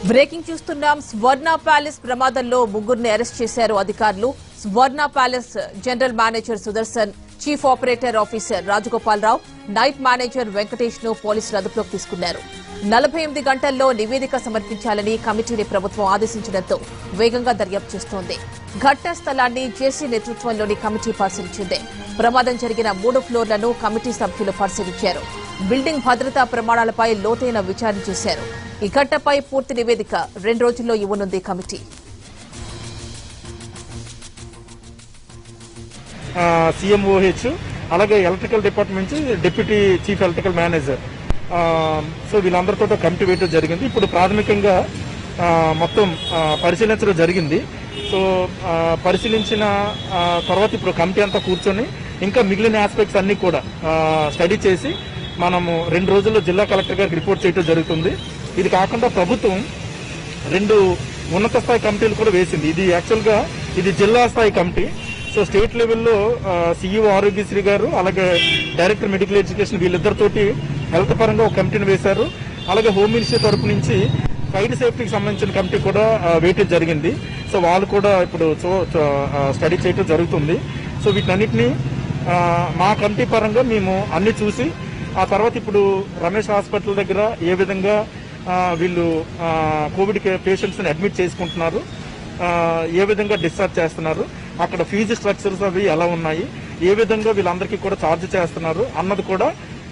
Breaking చూస్తున్నాం. స్వర్ణ palace ప్రమాదంలో ముగ్గురిని అరెస్ట్ చేశారు అధికారులు. స్వర్ణ palace general manager Sudarshan, chief operator officer Rajagopala Rao, night manager Venkatesh ను పోలీసులు అదుపులోకి తీసుకున్నారు. 48 గంటల్లో నివేదిక సమర్పించాలని కమిటీని ప్రభుత్వం ఆదేశించడంతో వేగంగా దర్యాప్తు చేస్తోంది. ఘటనా స్థలాన్ని జేసీ నేతృత్వంలోని కమిటీ పరిశీలించింది. ప్రమాదం జరిగిన 3 ఫ్లోర్లను కమిటీ సభ్యులు పరిశీలించారు. బిల్డింగ్ భద్రతా ప్రమాణాలపై లోతైన విచారణ చేశారు. ఈ ఘటనపై పూర్తి నివేదిక 2 రోజుల్లో ఇవ్వనుంది కమిటీ. సిఎంఓహెచ్ అలాగే electrical department deputy chief electrical manager, so వీళ్ళందరితో కమిటీ వేయడం జరిగింది. ఇప్పుడు ప్రాథమికంగా మొత్తం పరిశీలించడం జరిగింది. సో పరిశీలించిన తర్వాత ఇప్పుడు కమిటీ అంతా కూర్చొని ఇంకా మిగిలిన ఆస్పెక్ట్స్ అన్ని కూడా స్టడీ చేసి మనము 2 రోజుల్లో జిల్లా కలెక్టర్ గారికి రిపోర్ట్ చేయడం జరుగుతుంది. ఇది కాకుండా ప్రభుత్వం 2 ఉన్నత స్థాయి కమిటీలు కూడా వేసింది. ఇది యాక్చువల్గా ఇది జిల్లా స్థాయి కమిటీ. సో స్టేట్ లెవెల్లో సిఇఓ ఆరోగ్యశ్రీ గారు అలాగే డైరెక్టర్ మెడికల్ ఎడ్యుకేషన్ వీళ్ళిద్దరితోటి హెల్త్ పరంగా ఒక కమిటీని వేశారు. అలాగే హోమ్ మినిస్ట్రీ తరఫు నుంచి ఫైర్ సేఫ్టీకి సంబంధించిన కమిటీ కూడా వేయటం జరిగింది. సో వాళ్ళు కూడా ఇప్పుడు స్టడీ చేయడం జరుగుతుంది. సో వీటన్నిటిని మా కమిటీ పరంగా మేము అన్ని చూసి ఆ తర్వాత ఇప్పుడు రమేష్ హాస్పిటల్ దగ్గర ఏ విధంగా వీళ్ళు కోవిడ్ పేషెంట్స్ని అడ్మిట్ చేసుకుంటున్నారు, ఏ విధంగా డిశ్చార్జ్ చేస్తున్నారు, అక్కడ ఫీజు స్ట్రక్చర్స్ అవి ఎలా ఉన్నాయి, ఏ విధంగా వీళ్ళందరికీ కూడా ఛార్జ్ చేస్తున్నారు అన్నది కూడా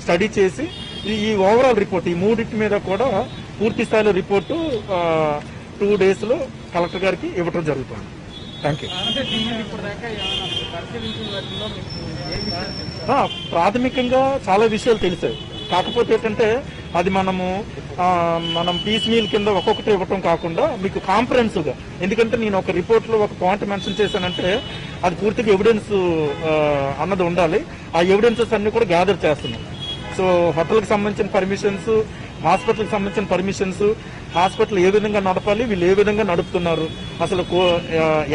స్టడీ చేసి ఈ ఓవరాల్ రిపోర్ట్ ఈ 3 మీద కూడా పూర్తి స్థాయిలో రిపోర్టు 2 డేస్లో కలెక్టర్ గారికి ఇవ్వడం జరుగుతుంది. Thank you. ప్రాథమికంగా చాలా విషయాలు తెలిసాయి. కాకపోతే ఏంటంటే అది మనం పీస్ మీల్ కింద ఒక్కొక్కటి ఇవ్వటం కాకుండా మీకు కాంప్రహెన్సివ్గా, ఎందుకంటే నేను ఒక రిపోర్ట్లో ఒక పాయింట్ మెన్షన్ చేశానంటే అది పూర్తిగా ఎవిడెన్స్ అన్నది ఉండాలి. ఆ ఎవిడెన్సెస్ అన్ని కూడా గ్యాదర్ చేస్తున్నాం. సో హోటల్కి సంబంధించిన పర్మిషన్స్, హాస్పిటల్కి సంబంధించిన పర్మిషన్స్, హాస్పిటల్ ఏ విధంగా నడపాలి, వీళ్ళు ఏ విధంగా నడుపుతున్నారు, అసలు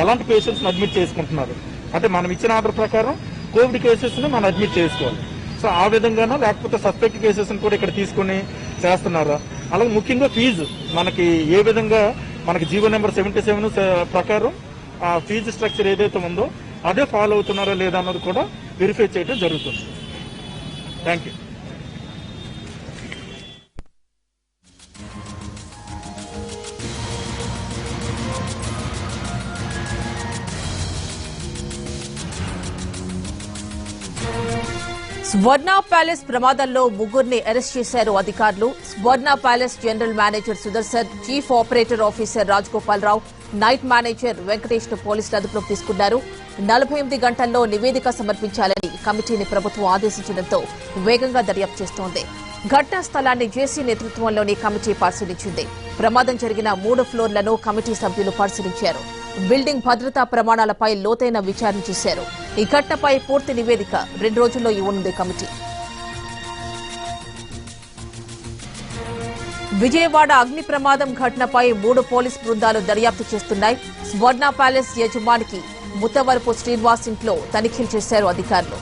ఎలాంటి పేషెంట్స్ని అడ్మిట్ చేసుకుంటున్నారు, అంటే మనం ఇచ్చిన ఆర్డర్ ప్రకారం కోవిడ్ కేసెస్ని మనం అడ్మిట్ చేసుకోవాలి. సో ఆ విధంగానో లేకపోతే సస్పెక్ట్ కేసెస్ని కూడా ఇక్కడ తీసుకుని చేస్తున్నారా, అలాగే ముఖ్యంగా ఫీజు మనకి ఏ విధంగా మనకి జీవో నెంబర్ 77 ప్రకారం ఆ ఫీజు స్ట్రక్చర్ ఏదైతే ఉందో అదే ఫాలో అవుతున్నారా లేదా అన్నది కూడా వెరిఫై చేయడం జరుగుతుంది. Thank you. స్వర్ణ ప్యాలెస్ ప్రమాదంలో ముగ్గురిని అరెస్ట్ చేశారు అధికారులు. స్వర్ణ palace general manager Sudarshan, chief operator officer Rajagopala Rao, night manager Venkatesh ను పోలీసులు అదుపులోకి తీసుకున్నారు. 48 గంటల్లో నివేదిక సమర్పించాలని కమిటీని ప్రభుత్వం ఆదేశించడంతో వేగంగా దర్యాప్తు చేస్తోంది. ఘటనా స్థలాన్ని జేసీ నేతృత్వంలోని కమిటీ పరిశీలించింది. ప్రమాదం జరిగిన 3 ఫ్లోర్లను కమిటీ సభ్యులు పరిశీలించారు. బిల్డింగ్ భద్రతా ప్రమాణాలపై లోతైన విచారణ చేశారు. ఈ ఘటనపై పూర్తి నివేదిక 2 రోజుల్లో ఇవ్వనుంది కమిటీ. విజయవాడ అగ్ని ప్రమాదం ఘటనపై 3 పోలీస్ బృందాలు దర్యాప్తు చేస్తున్నాయి. స్వర్ణ ప్యాలెస్ యజమానికి ముత్తవరపు శ్రీనివాస్ ఇంట్లో తనిఖీలు చేశారు అధికారులు.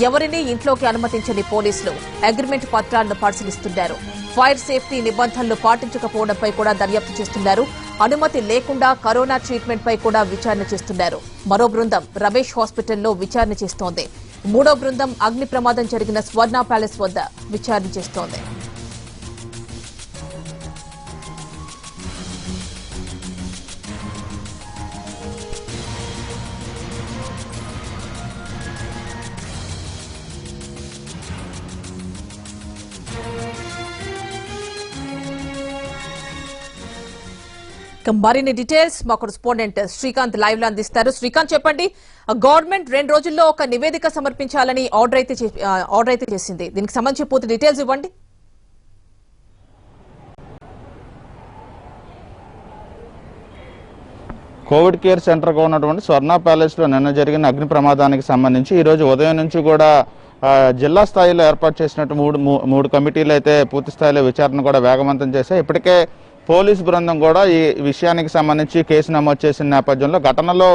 ఎవరినీ ఇంట్లోకి అనుమతించని పోలీసులు అగ్రిమెంట్ పత్రాలను పరిశీలిస్తున్నారు. ఫైర్ సేఫ్టీ నిబంధనలు పాటించకపోవడంపై కూడా దర్యాప్తు చేస్తున్నారు. అనుమతి లేకుండా కరోనా ట్రీట్మెంట్ పై కూడా విచారణ చేస్తున్నారు. మరో బృందం రమేష్ హాస్పిటల్లో విచారణ చేస్తోంది. 3వ బృందం అగ్ని ప్రమాదం జరిగిన స్వర్ణ ప్యాలెస్ వద్ద విచారణ చేస్తోంది. మరిన్ని డీటెయిల్స్ మా కరెస్పాండెంట్ శ్రీకాంత్ లైవ్ లో అందిస్తారు. శ్రీకాంత్, చెప్పండి, గవర్నమెంట్ 2 రోజుల్లో ఒక నివేదిక సమర్పించాలని ఆర్డర్ అయితే చేసింది. దీనికి సంబంధించి పూర్తి డీటెయిల్స్ ఇవ్వండి. కోవిడ్ కేర్ సెంటర్గా ఉన్నటువంటి స్వర్ణ ప్యాలెస్లో నిన్న జరిగిన అగ్ని ప్రమాదానికి సంబంధించి ఈరోజు ఉదయం నుంచి కూడా జిల్లా స్థాయిలో ఏర్పాటు చేసినట్టు మూడు కమిటీలు అయితే పూర్తి స్థాయిలో విచారణ కూడా వేగవంతం చేశాయి. ఇప్పటికే పోలీసు బృందం కూడా ఈ విషయానికి సంబంధించి కేసు నమోదు చేసిన నేపథ్యంలో ఘటనలో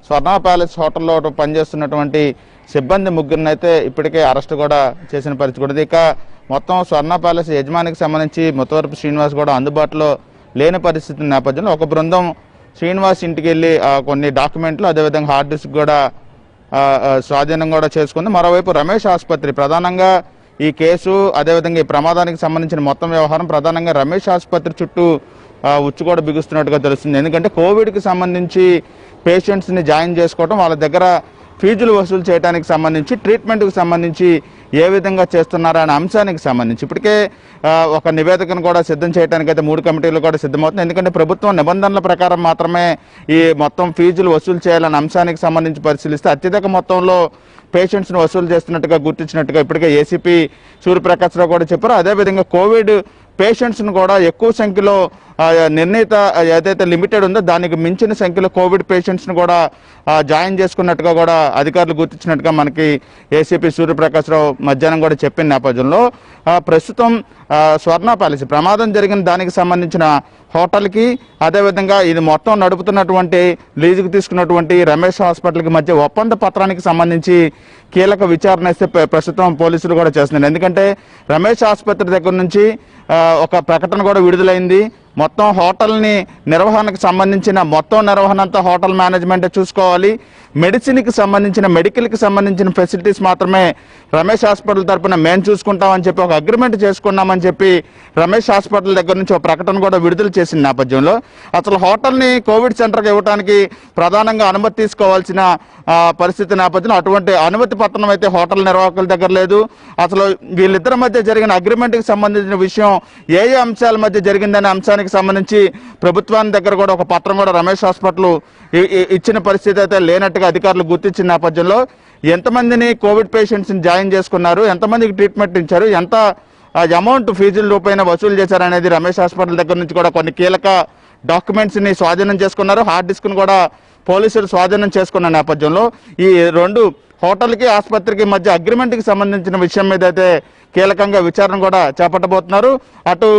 స్వర్ణ ప్యాలెస్ హోటల్లో పనిచేస్తున్నటువంటి సిబ్బంది ముగ్గురిని అయితే ఇప్పటికే అరెస్ట్ కూడా చేసిన పరిస్థితి కూడా. ఇక మొత్తం స్వర్ణ ప్యాలెస్ యజమానికి సంబంధించి ముత్తవరపు శ్రీనివాస్ కూడా అందుబాటులో లేని పరిస్థితి నేపథ్యంలో ఒక బృందం శ్రీనివాస్ ఇంటికి వెళ్ళి కొన్ని డాక్యుమెంట్లు అదేవిధంగా హార్డ్ డిస్క్ కూడా స్వాధీనం కూడా చేసుకుంది. మరోవైపు రమేష్ ఆసుపత్రి ప్రధానంగా ఈ కేసు అదేవిధంగా ఈ ప్రమాదానికి సంబంధించిన మొత్తం వ్యవహారం ప్రధానంగా రమేష్ ఆసుపత్రి చుట్టూ ఉచ్చు కూడా బిగుస్తున్నట్టుగా తెలుస్తుంది. ఎందుకంటే కోవిడ్కి సంబంధించి పేషెంట్స్ని జాయిన్ చేసుకోవడం, వాళ్ళ దగ్గర ఫీజులు వసూలు చేయడానికి సంబంధించి, ట్రీట్మెంట్కి సంబంధించి ఏ విధంగా చేస్తున్నారా అనే అంశానికి సంబంధించి ఇప్పటికే ఒక నివేదికను కూడా సిద్ధం చేయడానికి అయితే 3 కమిటీలు కూడా సిద్ధమవుతుంది. ఎందుకంటే ప్రభుత్వం నిబంధనల ప్రకారం మాత్రమే ఈ మొత్తం ఫీజులు వసూలు చేయాలనే అంశానికి సంబంధించి పరిశీలిస్తే అత్యధిక మొత్తంలో పేషెంట్స్ను వసూలు చేస్తున్నట్టుగా గుర్తించినట్టుగా ఇప్పటికే ఏసీపీ సూర్యప్రకాశ్రావు కూడా చెప్పారు. అదేవిధంగా కోవిడ్ పేషెంట్స్ను కూడా ఎక్కువ సంఖ్యలో నిర్ణీత ఏదైతే లిమిటెడ్ ఉందో దానికి మించిన సంఖ్యలో కోవిడ్ పేషెంట్స్ను కూడా జాయిన్ చేసుకున్నట్టుగా కూడా అధికారులు గుర్తించినట్టుగా మనకి ఏసీపీ సూర్యప్రకాశ్రావు మధ్యాహ్నం కూడా చెప్పిన నేపథ్యంలో ప్రస్తుతం స్వర్ణ ప్యాలెస్ ప్రమాదం జరిగిన దానికి సంబంధించిన హోటల్కి అదేవిధంగా ఇది మొత్తం నడుపుతున్నటువంటి లీజుకు తీసుకున్నటువంటి రమేష్ హాస్పిటల్కి మధ్య ఒప్పంద పత్రానికి సంబంధించి కీలక విచారణ ఇస్తే ప్రస్తుతం పోలీసులు కూడా చేస్తున్నారు. ఎందుకంటే రమేష్ ఆసుపత్రి దగ్గర నుంచి ఒక ప్రకటన కూడా విడుదలైంది. మొత్తం హోటల్ని నిర్వహణకు సంబంధించిన మొత్తం నిర్వహణ అంతా హోటల్ మేనేజ్మెంట్ చూసుకోవాలి. మెడిసిన్కి సంబంధించిన మెడికల్కి సంబంధించిన ఫెసిలిటీస్ మాత్రమే రమేష్ హాస్పిటల్ తరఫున మేము చూసుకుంటామని చెప్పి ఒక అగ్రిమెంట్ చేసుకున్నామని చెప్పి రమేష్ హాస్పిటల్ దగ్గర నుంచి ఒక ప్రకటన కూడా విడుదల చేసిన నేపథ్యంలో అసలు హోటల్ని కోవిడ్ సెంటర్కి ఇవ్వడానికి ప్రధానంగా అనుమతి తీసుకోవాల్సిన పరిస్థితి నేపథ్యంలో అటువంటి అనుమతి పత్రం అయితే హోటల్ నిర్వాహకుల దగ్గర లేదు. అసలు వీళ్ళిద్దరి మధ్య జరిగిన అగ్రిమెంట్కి సంబంధించిన విషయం ఏ అంశాల మధ్య జరిగిందనే అంశానికి సంబంధించి ప్రభుత్వాన్ని దగ్గర కూడా ఒక పత్రం కూడా రమేష్ హాస్పిటల్ ఇచ్చిన పరిస్థితి అయితే లేనట్టుగా అధికారులు గుర్తించిన నేపథ్యంలో ఎంతమందిని కోవిడ్ పేషెంట్స్ని జాయిన్ చేసుకున్నారు, ఎంతమందికి ట్రీట్మెంట్ ఇచ్చారు, ఎంత అమౌంట్ ఫీజుల రూపాయన వసూలు చేశారనేది రమేష్ హాస్పిటల్ దగ్గర నుంచి కూడా కొన్ని కీలక డాక్యుమెంట్స్ని స్వాధీనం చేసుకున్నారు. హార్డ్ డిస్క్ను కూడా పోలీసులు స్వాధీనం చేసుకున్న నేపథ్యంలో ఈ 2 హోటల్కి ఆసుపత్రికి మధ్య అగ్రిమెంట్కి సంబంధించిన విషయం మీద అయితే కీలకంగా విచారణ కూడా చేపట్టబోతున్నారు. అటు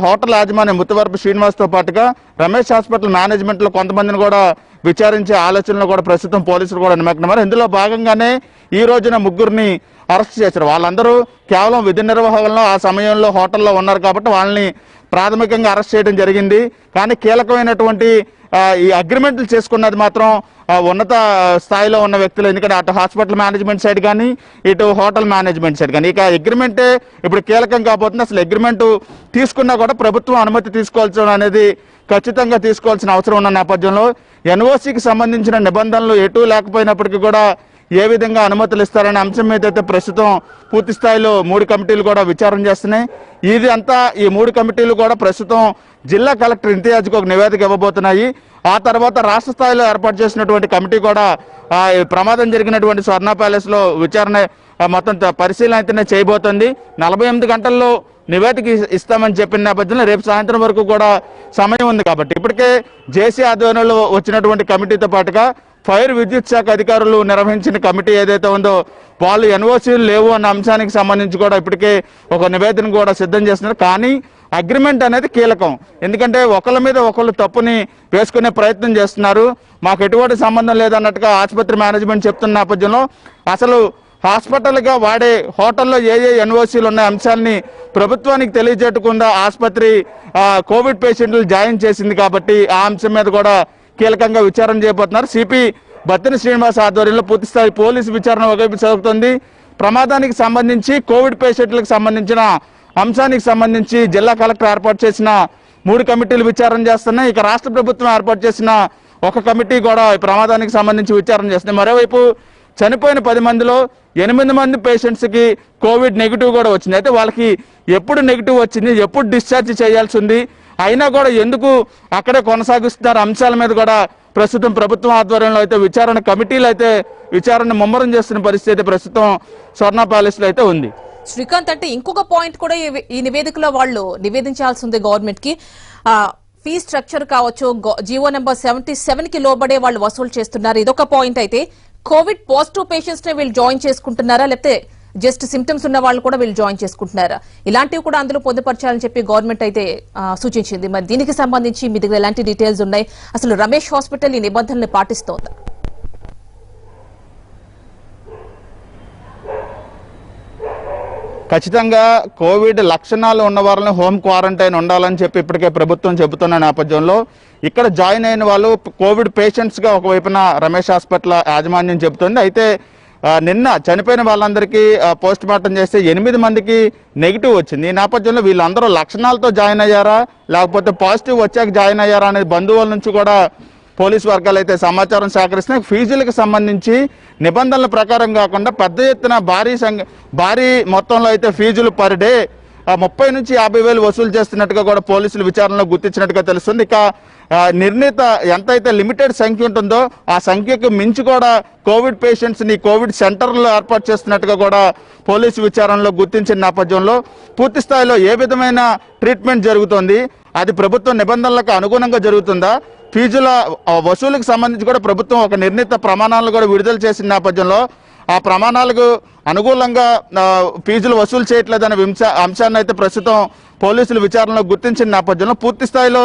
హోటల్ యాజమాన్యం ముత్తువరపు శ్రీనివాస్తో పాటుగా రమేష్ హాస్పిటల్ మేనేజ్మెంట్లో కొంతమందిని కూడా విచారించే ఆలోచనలు కూడా ప్రస్తుతం పోలీసులు కూడా నిమగ్నమారు. ఇందులో భాగంగానే ఈ రోజున 3 అరెస్ట్ చేశారు. వాళ్ళందరూ కేవలం విధి నిర్వహణలో ఆ సమయంలో హోటల్లో ఉన్నారు కాబట్టి వాళ్ళని ప్రాథమికంగా అరెస్ట్ చేయడం జరిగింది. కానీ కీలకమైనటువంటి ఈ అగ్రిమెంట్లు చేసుకున్నది మాత్రం ఉన్నత స్థాయిలో ఉన్న వ్యక్తులు. ఎందుకంటే అటు హాస్పిటల్ మేనేజ్మెంట్ సైడ్ కానీ ఇటు హోటల్ మేనేజ్మెంట్ సైడ్ కానీ ఇక అగ్రిమెంటే ఇప్పుడు కీలకం కాబోతుంది. అసలు అగ్రిమెంట్ తీసుకున్నా కూడా ప్రభుత్వం అనుమతి తీసుకోవాల్సిన అనేది ఖచ్చితంగా తీసుకోవాల్సిన అవసరం ఉన్న నేపథ్యంలో ఎన్ఓసికి సంబంధించిన నిబంధనలు ఎటు లేకపోయినప్పటికీ కూడా ఏ విధంగా అనుమతులు ఇస్తారనే అంశం మీద అయితే ప్రస్తుతం పూర్తి స్థాయిలో 3 కమిటీలు కూడా విచారణ చేస్తున్నాయి. ఇది అంతా ఈ 3 కమిటీలు కూడా ప్రస్తుతం జిల్లా కలెక్టర్ ఇంతియాజ్కి ఒక నివేదిక ఇవ్వబోతున్నాయి. ఆ తర్వాత రాష్ట్ర స్థాయిలో ఏర్పాటు చేసినటువంటి కమిటీ కూడా ప్రమాదం జరిగినటువంటి స్వర్ణ ప్యాలెస్లో విచారణ మొత్తం పరిశీలన అయితేనే చేయబోతుంది. 48 గంటల్లో నివేదిక ఇస్తామని చెప్పిన నేపథ్యంలో రేపు సాయంత్రం వరకు కూడా సమయం ఉంది. కాబట్టి ఇప్పటికే జేసీ ఆధ్వర్యంలో వచ్చినటువంటి కమిటీతో పాటుగా ఫైర్ విద్యుత్ శాఖ అధికారులు నిర్వహించిన కమిటీ ఏదైతే ఉందో వాళ్ళు ఎన్ఓసీలు లేవు అన్న అంశానికి సంబంధించి కూడా ఇప్పటికే ఒక నివేదన కూడా సిద్ధం చేస్తున్నారు. కానీ అగ్రిమెంట్ అనేది కీలకం. ఎందుకంటే ఒకళ్ళ మీద ఒకళ్ళు తప్పుని వేసుకునే ప్రయత్నం చేస్తున్నారు. మాకు ఎటువంటి సంబంధం లేదన్నట్టుగా ఆసుపత్రి మేనేజ్మెంట్ చెప్తున్న నేపథ్యంలో అసలు హాస్పిటల్గా వాడే హోటల్లో ఏ ఎన్ఓసీలు ఉన్న అంశాలని ప్రభుత్వానికి తెలియజేయకుండా ఆసుపత్రి కోవిడ్ పేషెంట్లు జాయిన్ చేసింది కాబట్టి ఆ అంశం మీద కూడా కీలకంగా విచారణ చేయబోతున్నారు. సిపి బత్తిన శ్రీనివాస్ ఆధ్వర్యంలో పూర్తిస్థాయి పోలీసు విచారణ ఒకవైపు సాగుతుంది. ప్రమాదానికి సంబంధించి కోవిడ్ పేషెంట్లకు సంబంధించిన అంశానికి సంబంధించి జిల్లా కలెక్టర్ ఏర్పాటు చేసిన 3 కమిటీలు విచారణ చేస్తున్నాయి. ఇక రాష్ట్ర ప్రభుత్వం ఏర్పాటు చేసిన ఒక కమిటీ కూడా ఈ ప్రమాదానికి సంబంధించి విచారణ చేస్తున్నాయి. మరోవైపు చనిపోయిన 10 మందిలో 8 మంది పేషెంట్స్కి కోవిడ్ నెగిటివ్ కూడా వచ్చింది. అయితే వాళ్ళకి ఎప్పుడు నెగిటివ్ వచ్చింది, ఎప్పుడు డిశ్చార్జ్ చేయాల్సి ఉంది, అయినా కూడా ఎందుకు అక్కడే కొనసాగిస్తున్నారు అంశాల మీద కూడా ప్రస్తుతం ప్రభుత్వం ఆధ్వర్యంలో అయితే విచారణ కమిటీలు అయితే విచారణ ముమ్మరం చేస్తున్న పరిస్థితి ప్రస్తుతం స్వర్ణ ప్యాలెస్లో అయితే ఉంది. శ్రీకాంత్, అంటే ఇంకొక పాయింట్ కూడా ఈ నివేదికలో వాళ్ళు నివేదించాల్సి ఉంది గవర్నమెంట్ కి. ఫీ స్ట్రక్చర్ కావచ్చు, జీవో నెంబర్ 77 కి లోబడే వాళ్ళు వసూలు చేస్తున్నారు. ఇదొక పాయింట్. అయితే కోవిడ్ పాజిటివ్ పేషెంట్స్ ని వీళ్ళు జాయిన్ చేసుకుంటున్నారా, లేకపోతే జస్ట్ సిమ్టమ్స్ ఉన్న వాళ్ళు కూడా వీళ్ళు జాయిన్ చేసుకుంటున్నారా? ఇలాంటివి కూడా అందులో పొందుపరచాలని చెప్పి గవర్నమెంట్ అయితే సూచించింది. మరి దీనికి సంబంధించి మీ దగ్గర ఎలాంటి డీటెయిల్స్ ఉన్నాయి? అసలు రమేష్ హాస్పిటల్ ఈ నిబంధనల్ని పాటిస్తోందా? ఖచ్చితంగా కోవిడ్ లక్షణాలు ఉన్న వారిని హోమ్ క్వారంటైన్ ఉండాలని చెప్పి ఇప్పటికే ప్రభుత్వం చెబుతున్న నేపథ్యంలో ఇక్కడ జాయిన్ అయిన వాళ్ళు కోవిడ్ పేషెంట్స్గా ఒకవైపున రమేష్ హాస్పిటల్ యాజమాన్యం చెబుతుంది. అయితే నిన్న చనిపోయిన వాళ్ళందరికీ పోస్ట్ మార్టం చేస్తే 8 మందికి నెగిటివ్ వచ్చింది. ఈ నేపథ్యంలో వీళ్ళందరూ లక్షణాలతో జాయిన్ అయ్యారా లేకపోతే పాజిటివ్ వచ్చాక జాయిన్ అయ్యారా అనేది బంధువుల నుంచి కూడా పోలీసు వర్గాలు అయితే సమాచారం సేకరిస్తున్నాయి. ఫీజులకు సంబంధించి నిబంధనల ప్రకారం కాకుండా పెద్ద ఎత్తున భారీ మొత్తంలో అయితే ఫీజులు పర్ డే 30 నుంచి 50 వేలు వసూలు చేస్తున్నట్టుగా కూడా పోలీసులు విచారణలో గుర్తించినట్టుగా తెలుస్తుంది. ఇక నిర్ణీత ఎంతైతే లిమిటెడ్ సంఖ్య ఉంటుందో ఆ సంఖ్యకు మించి కూడా కోవిడ్ పేషెంట్స్ ని కోవిడ్ సెంటర్లో ఏర్పాటు చేస్తున్నట్టుగా కూడా పోలీసు విచారణలో గుర్తించిన నేపథ్యంలో పూర్తి స్థాయిలో ఏ విధమైన ట్రీట్మెంట్ జరుగుతోంది, అది ప్రభుత్వ నిబంధనలకు అనుగుణంగా జరుగుతుందా, ఫీజుల వసూలుకు సంబంధించి కూడా ప్రభుత్వం ఒక నిర్ణీత ప్రమాణాలను కూడా విడుదల చేసిన నేపథ్యంలో ఆ ప్రమాణాలకు అనుకూలంగా ఫీజులు వసూలు చేయట్లేదనే అంశాన్ని అయితే ప్రస్తుతం పోలీసులు విచారణలో గుర్తించిన నేపథ్యంలో పూర్తి స్థాయిలో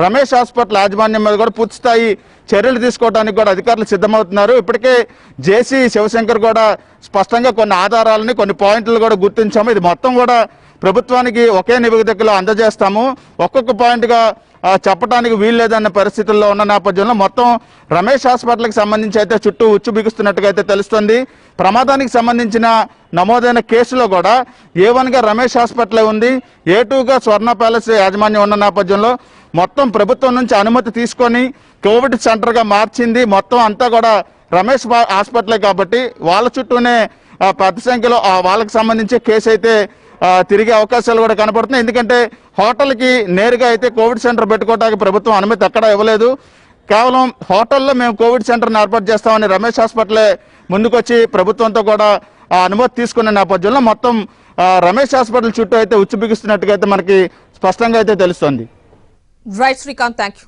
రమేష్ హాస్పిటల్ యాజమాన్యం మీద కూడా పూర్తి స్థాయి చర్యలు తీసుకోవడానికి కూడా అధికారులు సిద్ధమవుతున్నారు. ఇప్పటికే జేసీ శివశంకర్ కూడా స్పష్టంగా కొన్ని ఆధారాలని కొన్ని పాయింట్లు కూడా గుర్తించాము. ఇది మొత్తం కూడా ప్రభుత్వానికి ఒకే నివేదికలో అందజేస్తాము, ఒక్కొక్క పాయింట్గా చెప్పడానికి వీల్లేదన్న పరిస్థితుల్లో ఉన్న నేపథ్యంలో మొత్తం రమేష్ హాస్పిటల్కి సంబంధించి అయితే చుట్టూ ఉచ్చు బిగుస్తున్నట్టుగా అయితే తెలుస్తుంది. ప్రమాదానికి సంబంధించిన నమోదైన కేసులో కూడా A1గా రమేష్ హాస్పిటల్ ఉంది, A2గా స్వర్ణ ప్యాలెస్ యాజమాన్యం ఉన్న నేపథ్యంలో మొత్తం ప్రభుత్వం నుంచి అనుమతి తీసుకొని కోవిడ్ సెంటర్గా మార్చింది మొత్తం అంతా కూడా రమేష్ హాస్పిటలే కాబట్టి వాళ్ళ చుట్టూనే పెద్ద సంఖ్యలో వాళ్ళకి సంబంధించి కేసు అయితే తిరిగే అవకాశాలు కూడా కనపడుతున్నాయి. ఎందుకంటే హోటల్కి నేరుగా అయితే కోవిడ్ సెంటర్ పెట్టుకోవడానికి ప్రభుత్వం అనుమతి ఎక్కడా ఇవ్వలేదు. కేవలం హోటల్లో మేము కోవిడ్ సెంటర్ని ఏర్పాటు చేస్తామని రమేష్ హాస్పిటలే ముందుకొచ్చి ప్రభుత్వంతో కూడా అనుమతి తీసుకున్న నేపథ్యంలో మొత్తం రమేష్ హాస్పిటల్ చుట్టూ అయితే ఉచ్చు బిగుస్తున్నట్టుగా అయితే మనకి స్పష్టంగా అయితే తెలుస్తోంది. Right Srikanth, thank you.